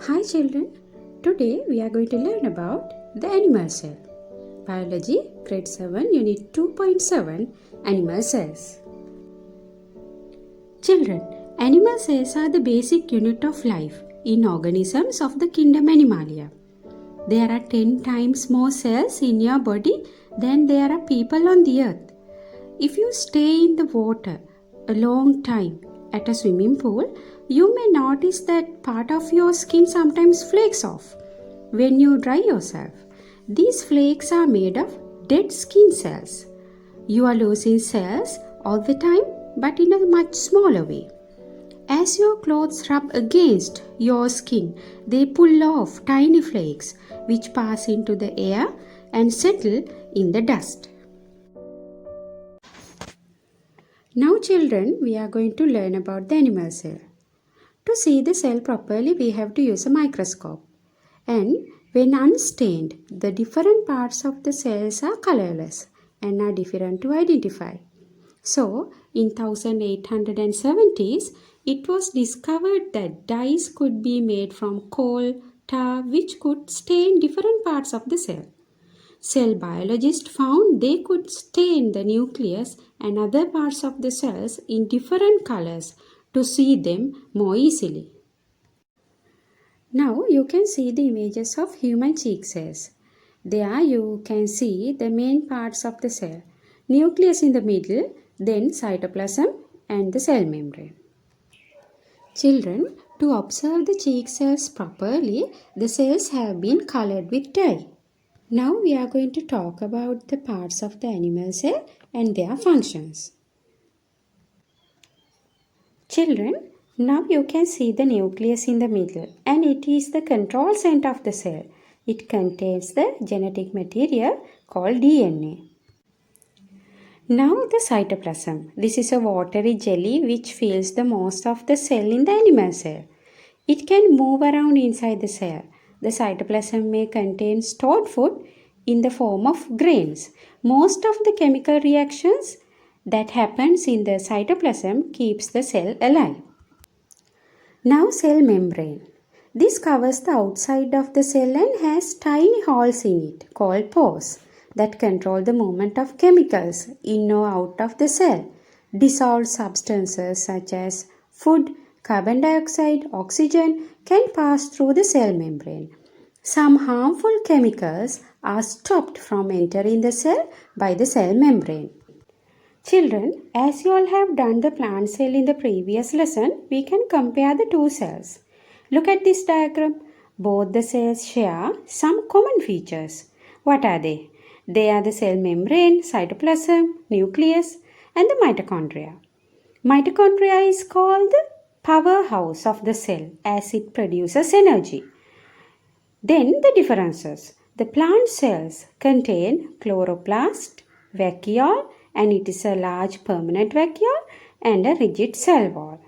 Hi children, today we are going to learn about the animal cell. Biology, grade 7, unit 2.7, animal cells. Children, animal cells are the basic unit of life in organisms of the kingdom Animalia. There are 10 times more cells in your body than there are people on the earth. If you stay in the water a long time at a swimming pool, you may notice that part of your skin sometimes flakes off when you dry yourself. These flakes are made of dead skin cells. You are losing cells all the time, but in a much smaller way. As your clothes rub against your skin, they pull off tiny flakes which pass into the air and settle in the dust. Now children, we are going to learn about the animal cell. To see the cell properly, we have to use a microscope. And when unstained, the different parts of the cells are colorless and are different to identify. So, in 1870s, it was discovered that dyes could be made from coal, tar, which could stain different parts of the cell. Cell biologists found they could stain the nucleus and other parts of the cells in different colors to see them more easily. Now you can see the images of human cheek cells. There you can see the main parts of the cell. Nucleus in the middle, then cytoplasm and the cell membrane. Children, to observe the cheek cells properly, the cells have been colored with dye. Now we are going to talk about the parts of the animal cell and their functions. Children, now you can see the nucleus in the middle and it is the control center of the cell. It contains the genetic material called DNA. Now the cytoplasm. This is a watery jelly which fills the most of the cell in the animal cell. It can move around inside the cell. The cytoplasm may contain stored food in the form of grains. Most of the chemical reactions that happens in the cytoplasm keeps the cell alive. Now cell membrane. This covers the outside of the cell and has tiny holes in it called pores that control the movement of chemicals in or out of the cell. Dissolved substances such as food, carbon dioxide, oxygen can pass through the cell membrane. Some harmful chemicals are stopped from entering the cell by the cell membrane. Children, as you all have done the plant cell in the previous lesson, we can compare the two cells. Look at this diagram. Both the cells share some common features. What are they? They are the cell membrane, cytoplasm, nucleus, and the mitochondria. Mitochondria is called the powerhouse of the cell as it produces energy. Then the differences. The plant cells contain chloroplast, vacuole, and it is a large permanent vacuole and a rigid cell wall.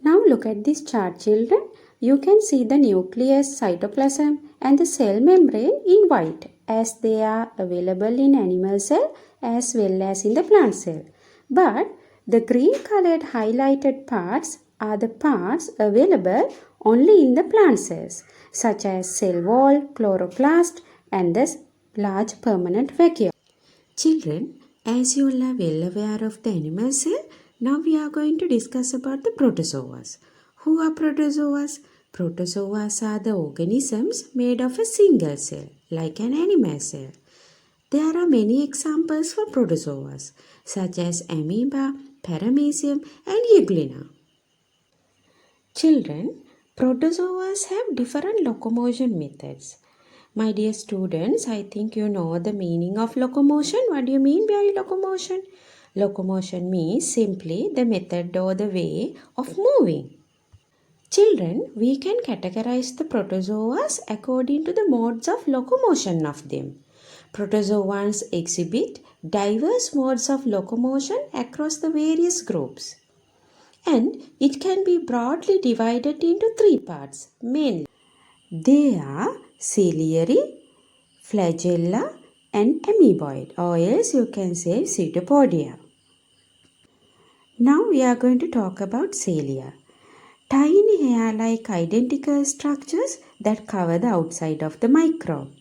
Now look at this chart children. You can see the nucleus, cytoplasm and the cell membrane in white as they are available in animal cell as well as in the plant cell. But the green colored highlighted parts are the parts available only in the plant cells such as cell wall, chloroplast and the large permanent vacuole. Children, as you all are well aware of the animal cell, now we are going to discuss about the protozoas. Who are protozoas? Protozoas are the organisms made of a single cell, like an animal cell. There are many examples for protozoas, such as amoeba, paramecium, and euglena. Children, protozoas have different locomotion methods. My dear students, I think you know the meaning of locomotion. What do you mean by locomotion? Locomotion means simply the method or the way of moving. Children, we can categorize the protozoas according to the modes of locomotion of them. Protozoans exhibit diverse modes of locomotion across the various groups. And it can be broadly divided into three parts mainly. They are ciliary, flagella and amoeboid, or else you can say pseudopodia. Now we are going to talk about cilia. Tiny hair-like identical structures that cover the outside of the microbe.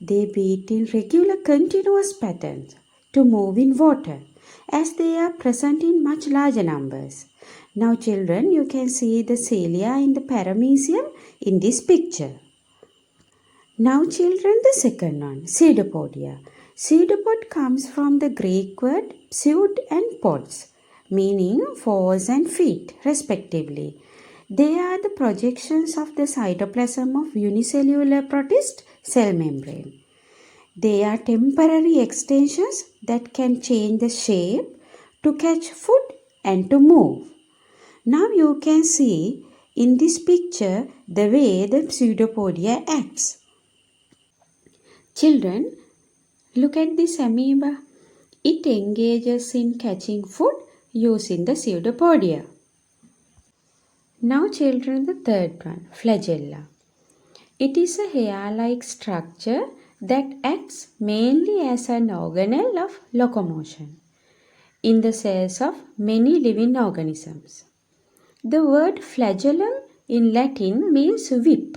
They beat in regular continuous patterns to move in water as they are present in much larger numbers. Now children, you can see the cilia in the paramecium in this picture. Now children, the second one, pseudopodia. Pseudopod comes from the Greek word pseud and pods, meaning paws and feet respectively. They are the projections of the cytoplasm of unicellular protist cell membrane. They are temporary extensions that can change the shape to catch food and to move. Now you can see in this picture the way the pseudopodia acts. Children, look at this amoeba. It engages in catching food using the pseudopodia. Now children, the third one, flagella. It is a hair-like structure that acts mainly as an organelle of locomotion in the cells of many living organisms. The word flagellum in Latin means whip.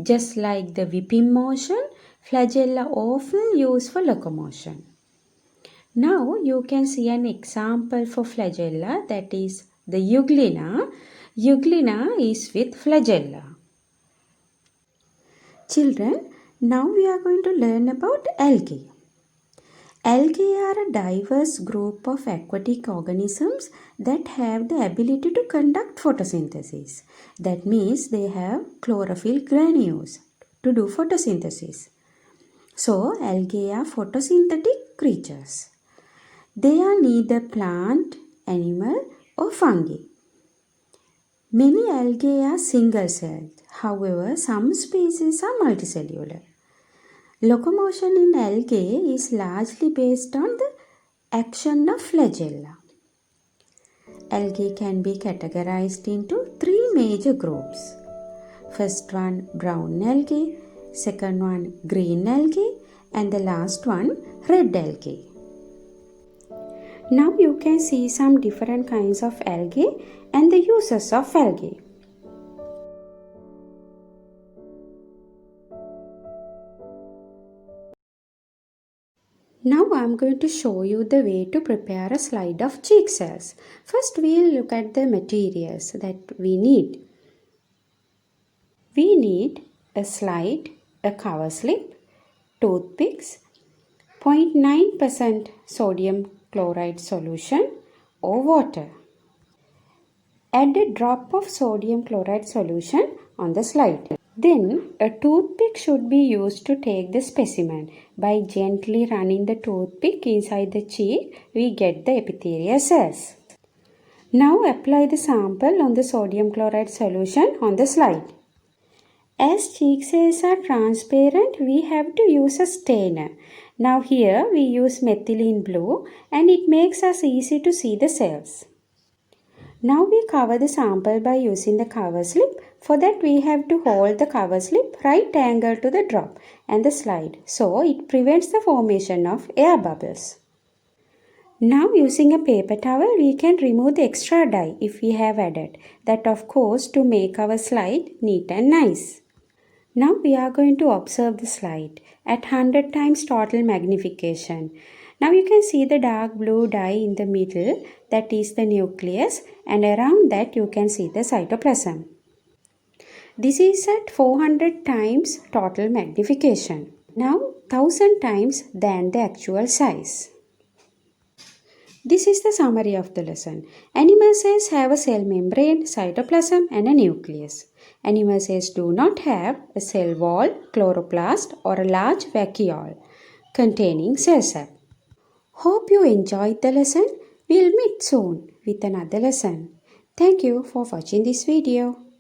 Just like the whipping motion, flagella often used for locomotion. Now you can see an example for flagella, that is the euglena. Euglena is with flagella. Children, now we are going to learn about algae. Algae are a diverse group of aquatic organisms that have the ability to conduct photosynthesis. That means they have chlorophyll granules to do photosynthesis. So, algae are photosynthetic creatures. They are neither plant, animal or fungi. Many algae are single-celled. However, some species are multicellular. Locomotion in algae is largely based on the action of flagella. Algae can be categorized into three major groups. First one, brown algae, second one, green algae, and the last one, red algae. Now you can see some different kinds of algae and the uses of algae. Now I am going to show you the way to prepare a slide of cheek cells. First we will look at the materials that we need. We need a slide, a cover slip, toothpicks, 0.9% sodium chloride solution or water. Add a drop of sodium chloride solution on the slide. Then a toothpick should be used to take the specimen. By gently running the toothpick inside the cheek, we get the epithelial cells. Now apply the sample on the sodium chloride solution on the slide. As cheek cells are transparent, we have to use a stainer. Now here we use methylene blue and it makes us easy to see the cells. Now we cover the sample by using the cover slip. For that we have to hold the cover slip right angle to the drop and the slide, so it prevents the formation of air bubbles. Now using a paper towel we can remove the extra dye if we have added. That of course to make our slide neat and nice. Now we are going to observe the slide at 100 times total magnification. Now you can see the dark blue dye in the middle, that is the nucleus, and around that you can see the cytoplasm. This is at 400 times total magnification. Now 1000 times than the actual size. This is the summary of the lesson. Animal cells have a cell membrane, cytoplasm and a nucleus. Animal cells do not have a cell wall, chloroplast or a large vacuole containing cell sap. Hope you enjoyed the lesson. We'll meet soon with another lesson. Thank you for watching this video.